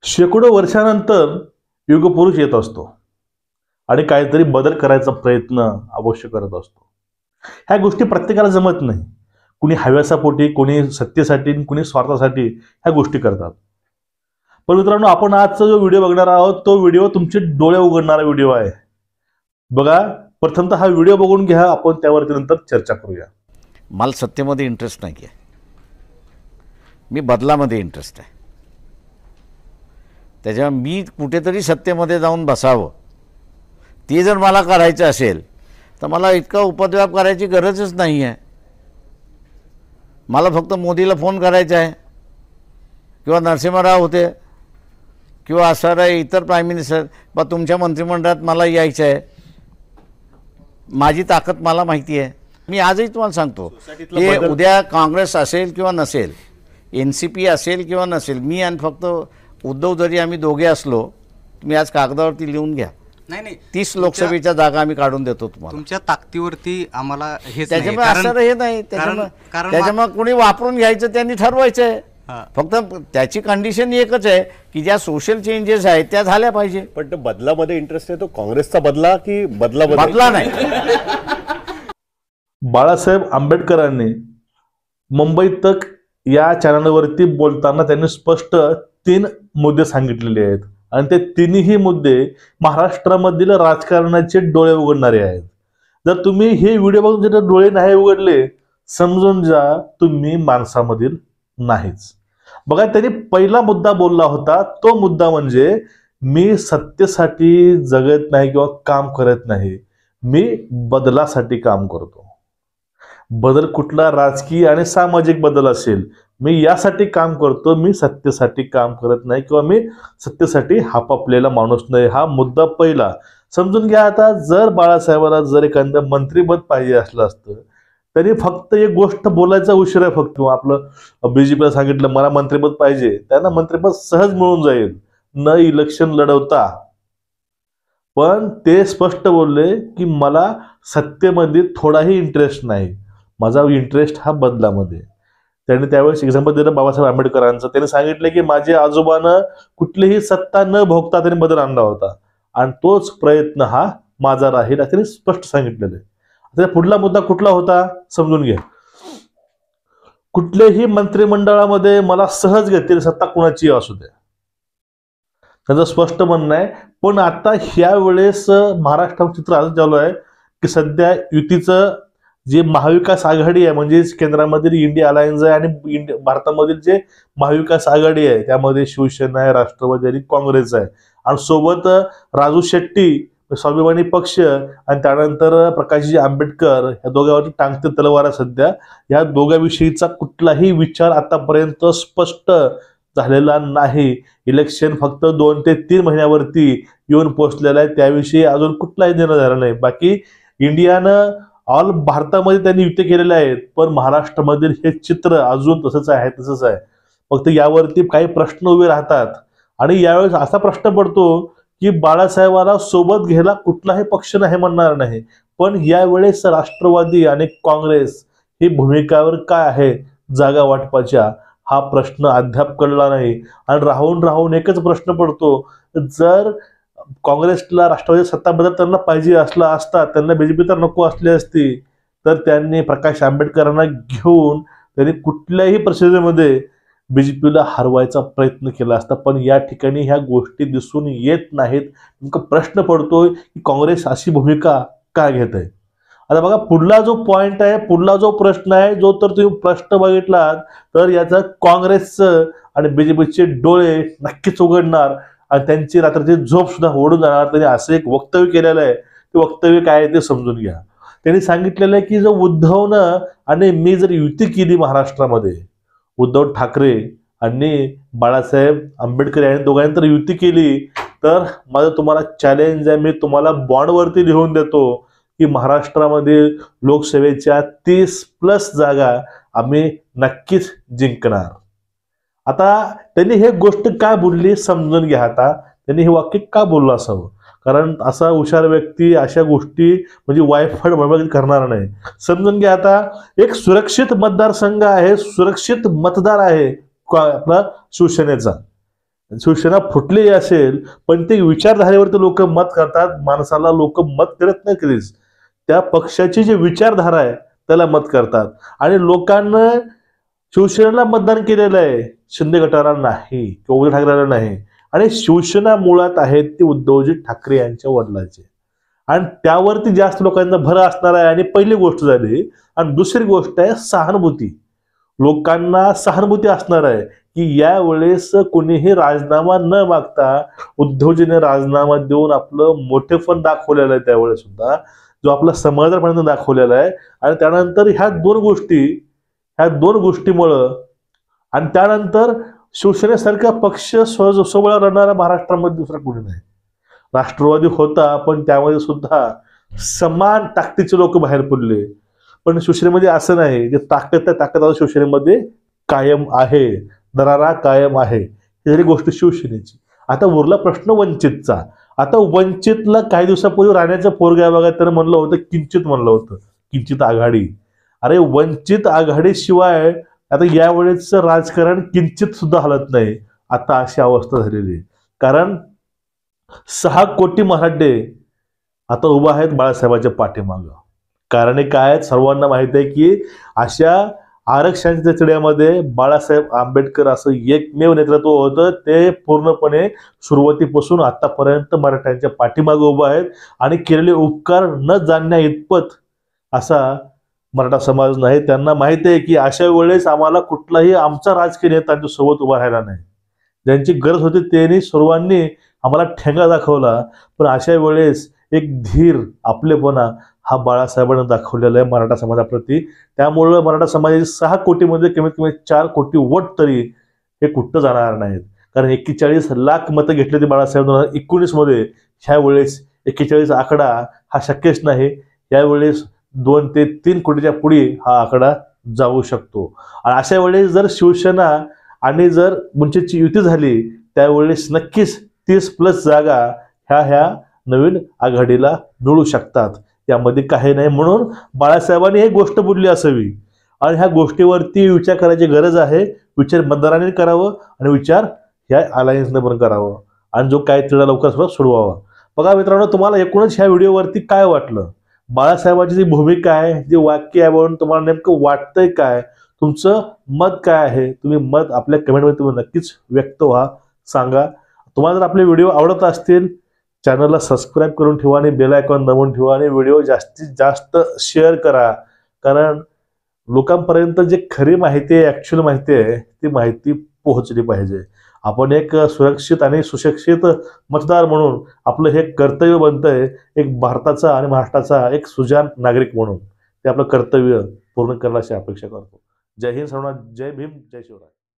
शेकडो वर्षानंतर युगपुरुष येत असतो आणि काहीतरी बदल करायचा प्रयत्न अवश्य करत असतो. ह्या गोष्टी प्रत्येकाला जमत नाही. कुणी हव्यासापोटी, कुणी सत्तेसाठी, कुणी स्वार्थासाठी ह्या गोष्टी करतात. पण मित्रांनो, आपण आजचा जो व्हिडिओ बघणार आहोत तो व्हिडिओ तुमचे डोळे उघडणारा व्हिडिओ आहे. बघा, प्रथमतः हा व्हिडिओ बघून घ्या, आपण त्यावरती नंतर चर्चा करूया. मला सत्तेमध्ये इंटरेस्ट नाही आहे, मी बदलामध्ये इंटरेस्ट आहे. त्याच्यामुळे मी कुठेतरी सत्तेमध्ये जाऊन बसावं, ते जर मला करायचं असेल तर मला इतका उपद्व्याप करायची गरजच नाही आहे. मला फक्त मोदीला फोन करायचा आहे किंवा नरसिंहराव होते किंवा असणारा इतर प्राईम मिनिस्टर, बा तुमच्या मंत्रिमंडळात मला यायचं आहे. माझी ताकद मला माहिती आहे. मी आजही तुम्हाला सांगतो की उद्या काँग्रेस असेल किंवा नसेल, NCP असेल किंवा नसेल, मी आणि फक्त उद्धव जरी आम्ही दोघे असलो, तुम्ही आज कागदावरती लिहून घ्या, नाही 30 लोकसभेच्या जागा आम्ही काढून देतो तुम्हाला. तुमच्या ताकदीवरती आम्हाला हे त्याच्यामुळे असं हे नाही. त्याच्यामुळे कोणी वापरून घ्यायचं, त्यांनी ठरवायचं आहे. फक्त त्याची कंडिशन एकच आहे की ज्या सोशल चेंजेस आहेत त्या झाल्या पाहिजे. पण ते बदलामध्ये इंटरेस्ट आहे तो काँग्रेसचा बदला की बदला नाही. बाळासाहेब आंबेडकरांनी मुंबई तक या चॅनलवरती बोलताना त्यांनी स्पष्ट 3 मुद्दे सांगितलेले आहेत आणि ते तिन्ही मुद्दे महाराष्ट्रामधील राजकारणाचे डोळे उघडणारे आहेत. जर तुम्ही हे व्हिडिओ बघून जर डोळे नाही उघडले, समजून जा तुम्ही माणसामधील नाहीच. बघा, त्यांनी पहिला मुद्दा बोलला होता, तो मुद्दा म्हणजे मी सत्तेसाठी जगत नाही किंवा काम करत नाही, मी बदलासाठी काम करतो. बदल कुठला राजकीय आणि सामाजिक बदल असेल, मी यासाठी काम करतो, मी सत्तेसाठी काम करत नाही किंवा मी सत्तेसाठी हापापलेला माणूस नाही. हा मुद्दा पहिला समजून घ्या. आता जर बाळासाहेबांना जर एखादं मंत्रिपद पाहिजे असलं असतं तरी फक्त एक गोष्ट बोलायचा उशीर आहे. फक्त आपलं BJPला सांगितलं मला मंत्रिपद पाहिजे, त्यांना मंत्रिपद सहज मिळून जाईल न इलेक्शन लढवता. पण ते स्पष्ट बोलले की मला सत्तेमध्ये थोडाही इंटरेस्ट नाही, माझा इंटरेस्ट हा बदलामध्ये. त्यांनी त्यावेळेस एक्झाम्पल दिलं बाबासाहेब आंबेडकरांचं. त्यांनी सांगितलं की माझ्या आजोबानं कुठलीही सत्ता न भोगता त्यांनी बदल आणला होता आणि तोच प्रयत्न हा माझा राहील असं त्यांनी स्पष्ट सांगितलेलं आहे. आता पुढला मुद्दा कुठला होता समजून घ्या. कुठल्याही मंत्रिमंडळामध्ये मला सहज घेतील, सत्ता कुणाची असू द्या, त्यांचं स्पष्ट म्हणणं आहे. पण आता ह्या वेळेस महाराष्ट्रात चित्र असं चालू आहे की सध्या युतीचं जे महाविकास आघाडी आहे, म्हणजे केंद्रामधील इंडिया अलायन्स आहे आणि भारतामधील जे महाविकास आघाडी आहे त्यामध्ये शिवसेना आहे, राष्ट्रवादी आणि काँग्रेस आहे आणि सोबत राजू शेट्टी स्वाभिमानी पक्ष आणि त्यानंतर प्रकाशजी आंबेडकर या दोघांवरती टांगते तलवार आहे. सध्या या दोघांविषयीचा कुठलाही विचार आतापर्यंत स्पष्ट झालेला नाही. इलेक्शन फक्त 2 ते 3 महिन्यावरती येऊन पोहोचलेलं आहे, त्याविषयी अजून कुठलाही निर्णय झाला नाही. बाकी इंडियानं ऑल भारतामध्ये त्यांनी युती केलेले आहेत, पण महाराष्ट्रामधील हे चित्र अजून तसंच आहे तसंच आहे. फक्त यावरती काही प्रश्न उभे राहतात आणि यावेळेस असा प्रश्न पडतो की बाळासाहेबाला सोबत घ्यायला कुठलाही पक्ष नाही म्हणणार नाही, पण यावेळेस राष्ट्रवादी आणि काँग्रेस ही भूमिकावर काय आहे जागा वाटपाच्या, हा प्रश्न अद्याप कळला नाही. आणि राहून राहून एकच प्रश्न पडतो, जर काँग्रेसला राष्ट्रवादी सत्ता बदल त्यांना पाहिजे असला असता, त्यांना BJP तर नको असली असती, तर त्यांनी प्रकाश आंबेडकरांना घेऊन त्यांनी कुठल्याही परिस्थितीमध्ये BJPला हरवायचा प्रयत्न केला असता. पण या ठिकाणी ह्या गोष्टी दिसून येत नाहीत. नेमका प्रश्न पडतोय की काँग्रेस अशी भूमिका का घेत आहे. आता बघा, पुढला जो पॉइंट आहे, पुढला जो प्रश्न आहे, जो तर तुम्ही प्रश्न बघितलात तर याचा काँग्रेसचं आणि BJPचे डोळे नक्कीच उघडणार आणि त्यांची रात्रीची झोप सुद्धा ओढून जाणार. त्यांनी असं एक वक्तव्य केलेलं आहे, ते वक्तव्य काय आहे ते समजून घ्या. त्यांनी सांगितलेलं आहे की जर उद्धवनं आणि मी जर युती केली महाराष्ट्रामध्ये, उद्धव ठाकरे आणि बाळासाहेब आंबेडकर यांनी दोघांनी तर युती केली, तर माझं तुम्हाला चॅलेंज आहे, मी तुम्हाला बॉन्डवरती लिहून देतो की महाराष्ट्रामध्ये लोकसभेच्या 30+ जागा आम्ही नक्कीच जिंकणार. आता त्यांनी हे गोष्ट काय बोलली समजून घ्या. आता त्यांनी हे वाक्य का बोललं असावं, कारण असा हुशार व्यक्ती अशा गोष्टी म्हणजे वायफळ बळबळ करणार नाही. समजून घ्या. आता एक सुरक्षित मतदारसंघ आहे, सुरक्षित मतदार आहे आपला शिवसेनेचा, शिवसेना फुटली असेल, पण ते विचारधारेवरती लोक मत करतात. माणसाला लोक मत करत नाही कधीच, त्या पक्षाची जी विचारधारा आहे त्याला मत करतात. आणि लोकांना शिवसेनेला मतदान केलेलं आहे, शिंदे गटाला नाही किंवा उद्धव ठाकरेला नाही. आणि शिवसेना मुळात आहेत ती उद्धवजी ठाकरे यांच्या वडिलांचे, आणि त्यावरती जास्त लोकांचा भर असणार आहे. आणि पहिली गोष्ट झाली. आणि दुसरी गोष्ट आहे सहानुभूती. लोकांना सहानुभूती असणार आहे की यावेळेस कोणीही राजीनामा न मागता उद्धवजीने राजीनामा देऊन आपलं मोठेपण दाखवलेलं आहे. त्यावेळेस सुद्धा जो आपला समजदारपणा दाखवलेला आहे. आणि त्यानंतर ह्या दोन गोष्टीमुळं, आणि त्यानंतर शिवसेनेसारखा पक्ष सोबळा लढणारा महाराष्ट्रामध्ये दुसरा कोणी नाही. राष्ट्रवादी होता, पण त्यामध्ये सुद्धा समान ताकदीचे लोक बाहेर पडले. पण शिवसेनेमध्ये असं नाही. जे ताकद आता शिवसेनेमध्ये कायम आहे, दरारा कायम आहे. ही झाली गोष्ट शिवसेनेची. आता उरला प्रश्न वंचितचा. आता वंचितला काही दिवसापूर्वी राण्याचं पोरगा बघा त्यानं म्हणलं होतं, किंचित आघाडी. अरे वंचित आघाडीशिवाय आता यावेळेचं राजकारण किंचित सुद्धा हलत नाही. आता अशी अवस्था झालेली आहे. कारण 6 कोटी मराठे आता उभा आहेत बाळासाहेबांच्या पाठीमागं. कारण काय, सर्वांना माहिती आहे की अशा आरक्षणाच्या चढ्यामध्ये बाळासाहेब आंबेडकर असं एकमेव नेतृत्व होतं, ते पूर्णपणे सुरुवातीपासून आतापर्यंत मराठ्यांच्या पाठीमागे उभं आहेत. आणि केलेले उपकार न जाणण्या इतपत असा मराठा समाज नाही. त्यांना माहिती आहे की अशा वेळेस आम्हाला कुठलाही आमचा राजकीय नेता आमच्यासोबत उभा राहिला नाही. ज्यांची गरज होती त्यांनी सर्वांनी आम्हाला ठेंगा दाखवला. पण अशा वेळेस एक धीर, आपलेपणा हा बाळासाहेबांना दाखवलेला आहे मराठा समाजाप्रती. त्यामुळं मराठा समाजाचे 6 कोटीमध्ये कमीत कमी 4 कोटी वोट तरी हे कुठं जाणार नाहीत. कारण 41 लाख मतं घेतली होती बाळासाहेब 2019 मध्ये. ह्या वेळेस 41 आकडा हा शक्यच नाही. यावेळेस 2 ते 3 कोटीच्या पुढे हा आकडा जाऊ शकतो. आणि अशा वेळेस जर शिवसेना आणि जर वंचितची युती झाली, त्यावेळेस नक्कीच 30+ जागा ह्या नवीन आघाडीला मिळू शकतात. यामध्ये काही नाही. म्हणून बाळासाहेबांनी ही गोष्ट बोलली असावी. आणि ह्या गोष्टीवरती विचार करायची गरज आहे. विचार मतदारांनी करावं आणि विचार ह्या अलायन्सने पण करावं. आणि जो काय तिला लवकर सोडवावा. बघा मित्रांनो, तुम्हाला एकूणच ह्या व्हिडिओवरती काय वाटलं? बाळासाहेबांची जी भूमिका आहे, जे वाक्य आहे, म्हणून तुम्हाला नेमकं वाटतंय काय? तुमचं मत काय आहे? तुम्ही मत आपल्या कमेंटमध्ये तुम्ही नक्कीच व्यक्त व्हा, सांगा. तुम्हाला जर आपले व्हिडिओ आवडत असतील, चॅनलला सबस्क्राईब करून ठेवा आणि बेल आयकॉन दाबून ठेवा आणि व्हिडिओ जास्तीत जास्त शेअर करा. कारण लोकांपर्यंत जे खरी माहिती आहे, ॲक्च्युअल माहिती आहे, ती माहिती पोहोचली पाहिजे. आपण एक सुरक्षित आणि सुशिक्षित मतदार म्हणून आपलं हे कर्तव्य बनतंय, एक भारताचा आणि महाराष्ट्राचा एक सुजाण नागरिक म्हणून ते आपलं कर्तव्य पूर्ण करण्याची अपेक्षा करतो. जय हिंद सर्वांना. जय भीम, जय शिवराय.